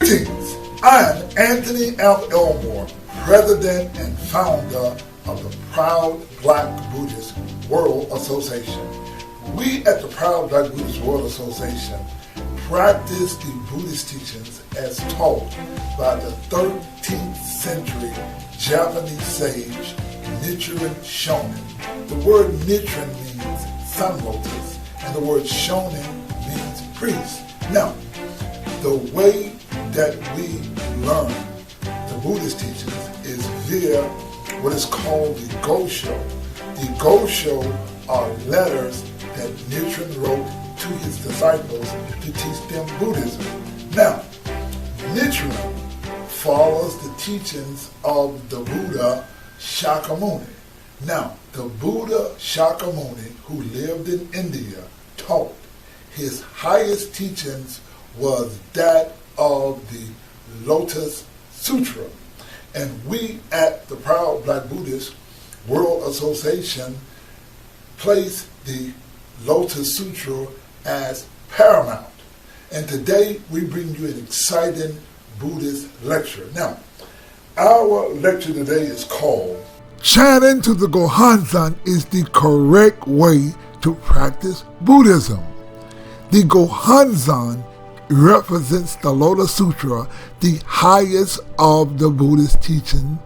Greetings. I'm Anthony F. Elmore, President and Founder of the Proud Black Buddhist World Association. We at the Proud Black Buddhist World Association practice the Buddhist teachings as taught by the 13th century Japanese sage Nichiren Shonin. The word Nichiren means sun lotus, and the word Shonin means priest. Now, the way that we learn the Buddhist teachings is via what is called the Gosho. The Gosho are letters that Nichiren wrote to his disciples to teach them Buddhism. Now, Nichiren follows the teachings of the Buddha Shakyamuni. Now, the Buddha Shakyamuni, who lived in India, taught his highest teachings was that of the Lotus Sutra. And we at the Proud Black Buddhist World Association place the Lotus Sutra as paramount. And today we bring you an exciting Buddhist lecture. Now, our lecture today is called Chanting to the Gohonzon is the correct way to practice Buddhism. The Gohonzon represents the Lotus Sutra, the highest of the Buddhist teaching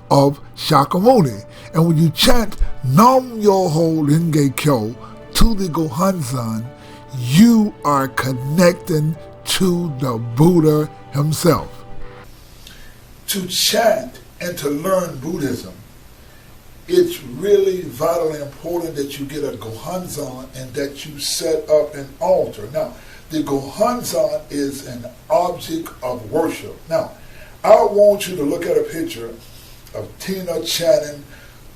of Shakyamuni. And when you chant Nam-myoho-renge-kyo to the Gohonzon, you are connecting to the Buddha himself. To chant and to learn Buddhism, it's really vitally important that you get a Gohonzon and that you set up an altar. Now, the Gohonzon is an object of worship. Now, I want you to look at a picture of Tina chanting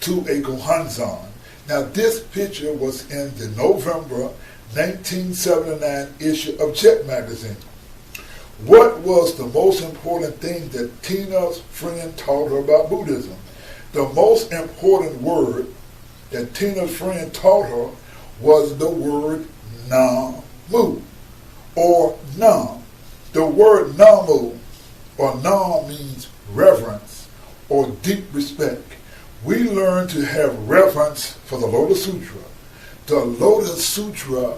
to a Gohonzon. Now, this picture was in the November 1979 issue of Jet magazine. What was the most important thing that Tina's friend taught her about Buddhism? The most important word that Tina's friend taught her was the word Namu, or Nam. The word Namu, or Nam, means reverence or deep respect. We learn to have reverence for the Lotus Sutra. The Lotus Sutra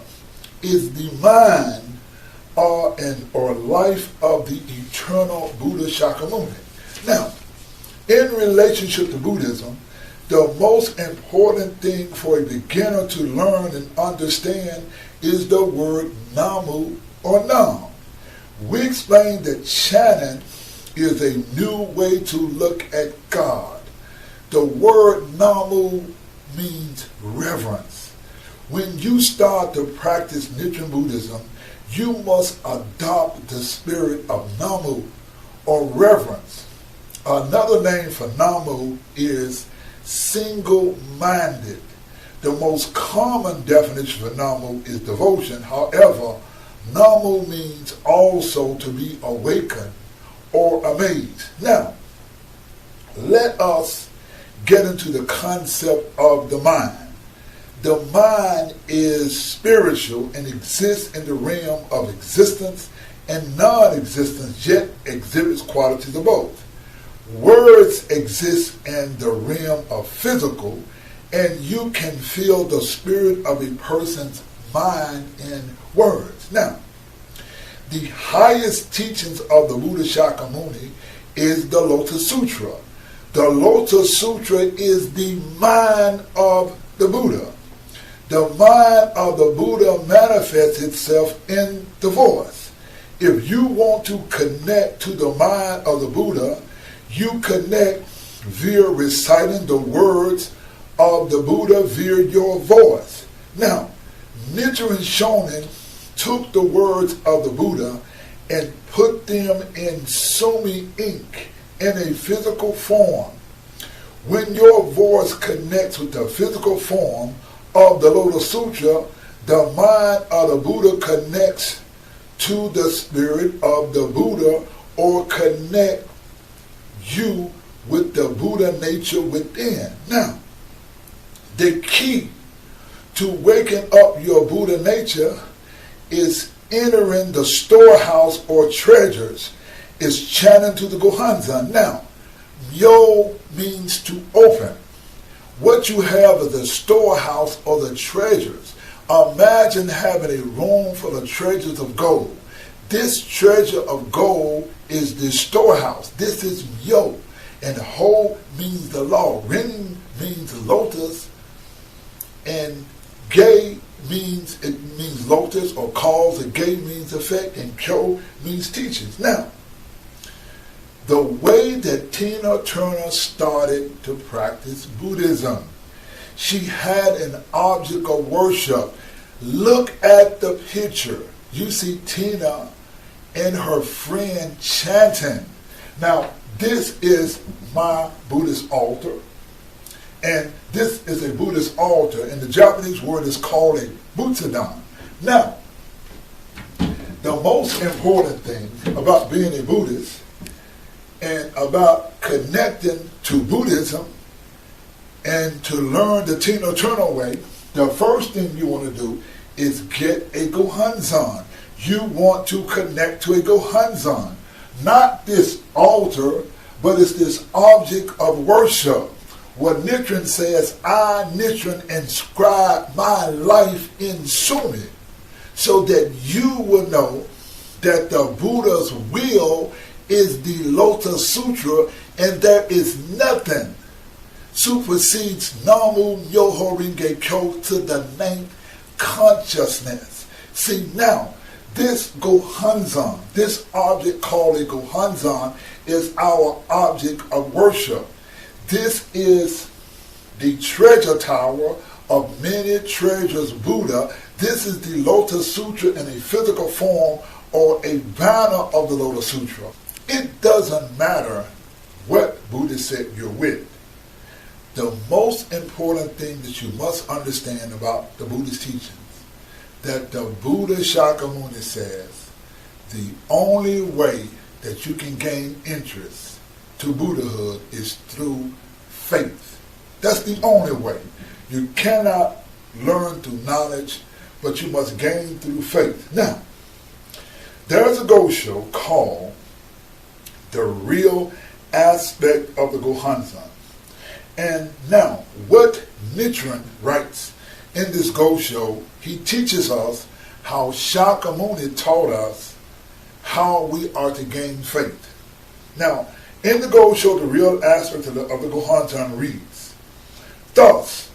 is the mind or life of the eternal Buddha Shakyamuni. Now, in relationship to Buddhism, the most important thing for a beginner to learn and understand is the word Namu or Nam. We explained that chanting is a new way to look at God. The word Namu means reverence. When you start to practice Nichiren Buddhism, you must adopt the spirit of Namu or reverence. Another name for Namu is single-minded. The most common definition for Namu is devotion. However, Namu means also to be awakened or amazed. Now, let us get into the concept of the mind. The mind is spiritual and exists in the realm of existence and non-existence, yet exhibits qualities of both. Words exist in the realm of physical, and you can feel the spirit of a person's mind in words. Now, the highest teachings of the Buddha Shakyamuni is the Lotus Sutra. The Lotus Sutra is the mind of the Buddha. The mind of the Buddha manifests itself in the voice. If you want to connect to the mind of the Buddha, you connect via reciting the words of the Buddha via your voice. Now, Nichiren Shonin took the words of the Buddha and put them in sumi ink in a physical form. When your voice connects with the physical form of the Lotus Sutra, the mind of the Buddha connects to the spirit of the Buddha, or connect you with the Buddha nature within. Now, the key to waking up your Buddha nature is entering the storehouse or treasures is chanting to the Gohonzon. Now, myo means to open. What you have is the storehouse or the treasures. Imagine having a room full of treasures of gold. This treasure of gold is the storehouse. This is myo. And ho means the law. Ring means lotus. And ge means lotus or cause. And ge means effect. And kyo means teachings. Now, the way that Tina Turner started to practice Buddhism, she had an object of worship. Look at the picture. You see Tina and her friend chanting. Now, this is my Buddhist altar. And this is a Buddhist altar. And the Japanese word is called a butsudan. Now, the most important thing about being a Buddhist and about connecting to Buddhism and to learn the Tina Turner way, the first thing you want to do is get a Gohonzon. You want to connect to a Gohonzon. Not this altar, but it's this object of worship. What Nichiren says, I, Nichiren, inscribe my life in Sumi, so that you will know that the Buddha's will is the Lotus Sutra, and there is nothing supersedes Nam-myoho-renge-kyo to the ninth consciousness. See, now, this Gohonzon, this object called a Gohonzon, is our object of worship. This is the treasure tower of many treasures Buddha. This is the Lotus Sutra in a physical form or a banner of the Lotus Sutra. It doesn't matter what Buddhist sect you're with. The most important thing that you must understand about the Buddhist teachings, that the Buddha Shakyamuni says, the only way that you can gain interest to Buddhahood is through faith. That's the only way. You cannot learn through knowledge, but you must gain through faith. Now, there's a Gosho called The Real Aspect of the Gohonzon. And now, what Nichiren writes in this Gosho, he teaches us how Shakyamuni taught us how we are to gain faith. Now, in the Gosho, the real aspect of the Gohonzon reads, thus,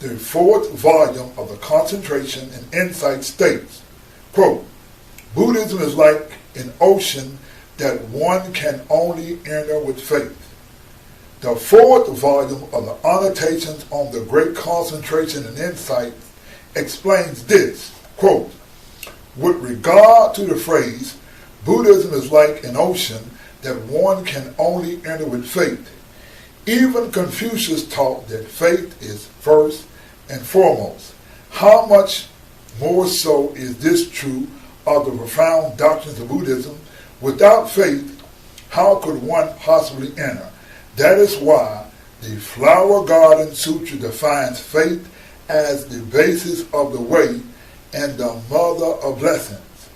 the fourth volume of the Concentration and Insight states, quote, Buddhism is like an ocean that one can only enter with faith. The fourth volume of the Annotations on the Great Concentration and Insight explains this, quote, with regard to the phrase, Buddhism is like an ocean that one can only enter with faith. Even Confucius taught that faith is first and foremost. How much more so is this true of the profound doctrines of Buddhism? Without faith, how could one possibly enter? That is why the Flower Garden Sutra defines faith as the basis of the way and the mother of blessings.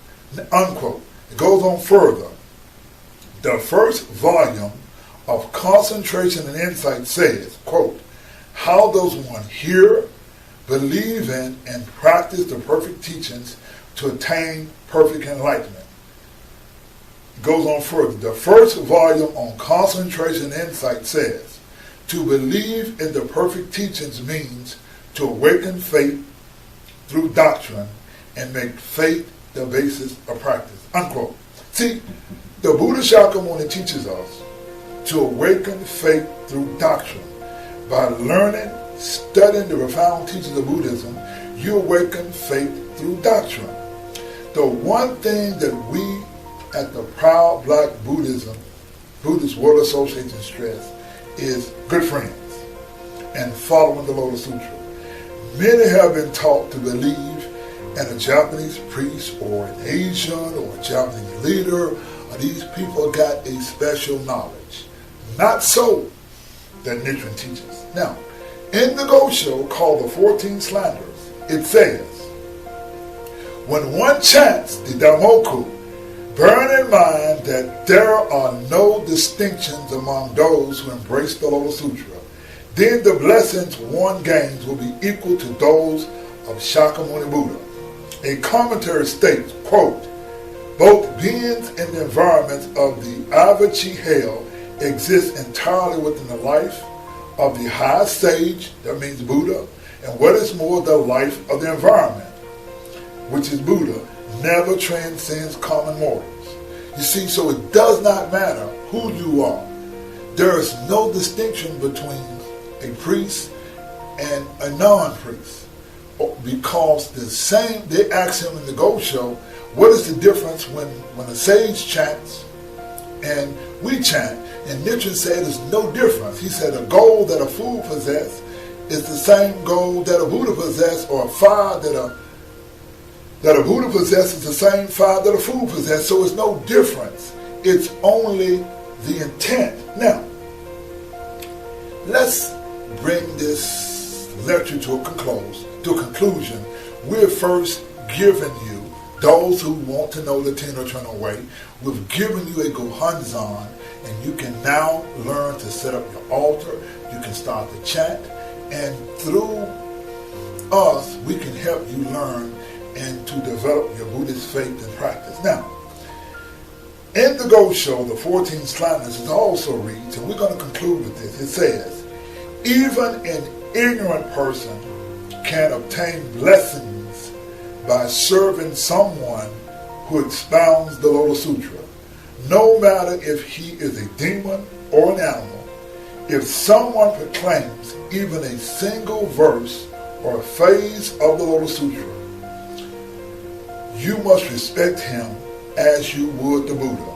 Unquote. It goes on further. The first volume of Concentration and Insight says, quote, how does one hear, believe in, and practice the perfect teachings to attain perfect enlightenment? It goes on further. The first volume on Concentration and Insight says, to believe in the perfect teachings means to awaken faith through doctrine and make faith the basis of practice. Unquote. See, the Buddha Shakyamuni teaches us to awaken faith through doctrine. By learning, studying the profound teachings of Buddhism, you awaken faith through doctrine. The one thing that we at the Proud Black Buddhist World Association stress is good friends and following the Lotus Sutra. Many have been taught to believe in a Japanese priest or an Asian or a Japanese leader, or these people got a special knowledge. Not so that Nichiren teaches. Now, in the Gosho called the 14 Slanders, it says, when one chants the Daimoku, Bear in mind that there are no distinctions among those who embrace the Lotus Sutra. Then the blessings one gains will be equal to those of Shakyamuni Buddha. A commentary states, quote, both beings and the environments of the Avachi hell exist entirely within the life of the highest sage, that means Buddha, and what is more, the life of the environment, which is Buddha, never transcends common mortals. You see, so it does not matter who you are. There is no distinction between a priest and a non-priest, because the same, they asked him in the Go Show, what is the difference when a sage chants and we chant? And Nichiren said there's no difference. He said a gold that a fool possesses is the same gold that a Buddha possesses, or a fire that a Buddha possesses the same fire that a fool possesses. So it's no difference. It's only the intent. Now, let's bring this lecture to a conclusion. We're first giving you, those who want to know the Ten Eternal Way, we've given you a Gohonzon, and you can now learn to set up your altar. You can start to chant, and through us, we can help you learn and to develop your Buddhist faith and practice. Now, in the Go Show, the 14th slanderers, it also reads, and we're going to conclude with this. It says, even an ignorant person can obtain blessings by serving someone who expounds the Lotus Sutra, no matter if he is a demon or an animal. If someone proclaims even a single verse or a phase of the Lotus Sutra, you must respect him as you would the Buddha.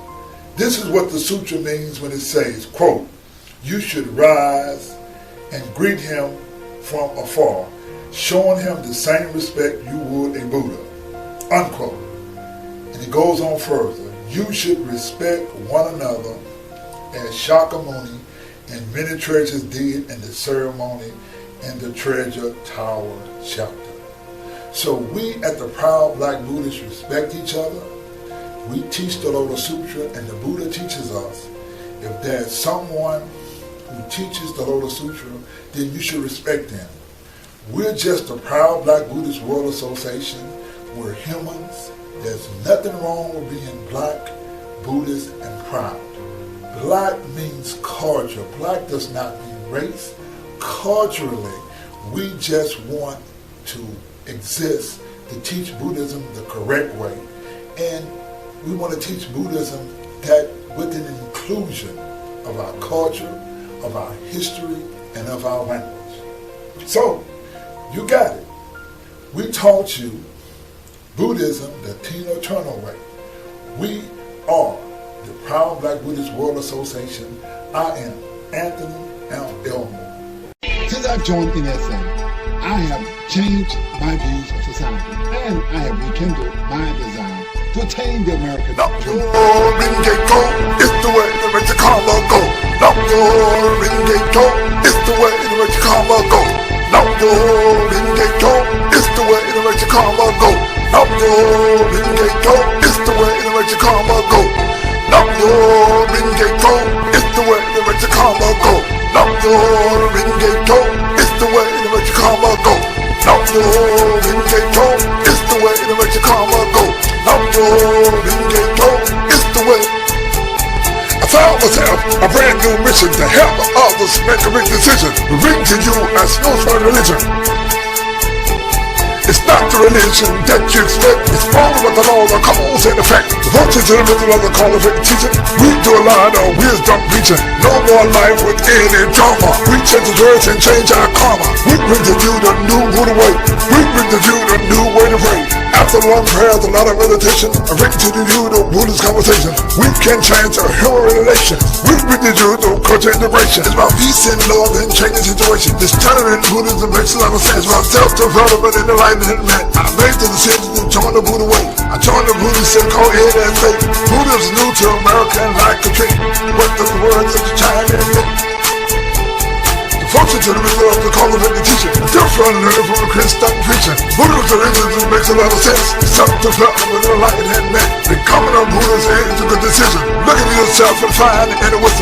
This is what the sutra means when it says, quote, you should rise and greet him from afar, showing him the same respect you would a Buddha, unquote. And it goes on further, you should respect one another as Shakyamuni and many treasures did in the ceremony in the treasure tower chapter. So we at the Proud Black Buddhists respect each other. We teach the Lotus Sutra, and the Buddha teaches us, if there's someone who teaches the Lotus Sutra, then you should respect them. We're just the Proud Black Buddhist World Association. We're humans. There's nothing wrong with being black, Buddhist, and proud. Black means culture. Black does not mean race. Culturally, we just want to exist to teach Buddhism the correct way. And we want to teach Buddhism that with an inclusion of our culture, of our history, and of our language. So, you got it. We taught you Buddhism, the Ten Eternal Way. We are the Proud Black Buddhist World Association. I am Anthony Elmore. Since I've joined NSA, I have changed my views of society, and I have rekindled my desire to attain the American dream. Nam-myoho-renge-kyo is the way to make the karma go. Nam-myoho-renge-kyo is the way to make the karma go. Nam-myoho-renge-kyo is the way to make the karma go. Nam-myoho-renge-kyo is the way to make the karma go. Nam-myoho-renge-kyo is the way to make the karma go. Nam-myoho-renge-kyo is the way to make the karma go. Nam-myoho-renge-kyo is the way to make the karma go. Nam-myoho-renge-kyo is the way. I found myself a brand new mission to help others make a big decision. Bring to you as no religion. It's not the religion that you expect. It's only what the laws are cause and effect. Devotion to the middle of the call of teaching. We do a lot of wisdom preaching. No more life with any drama. We change the words and change our karma. We bring to you the new Buddha way. We bring to you the new way to pray. After long prayers, a lot of meditation, I bring to you the Buddhist conversation. We can change our human relations. We bring to you the culture integration. It's about peace and love and changing situations. This turning in Buddhism makes a lot of sense. About self-development and enlightenment, man. I made the decision to join the Buddha way. I joined the Buddhist and called it and faith. Buddhism is new to America and like a treat. What does the words of the Chinese mean? Devotion to the middle of the call of the teaching. Still trying to learn from a Christian preaching. Buddhism makes a lot of sense. Something felt with a light and man. Becoming a Buddha's age is a good decision. Look at yourself and find any wisdom.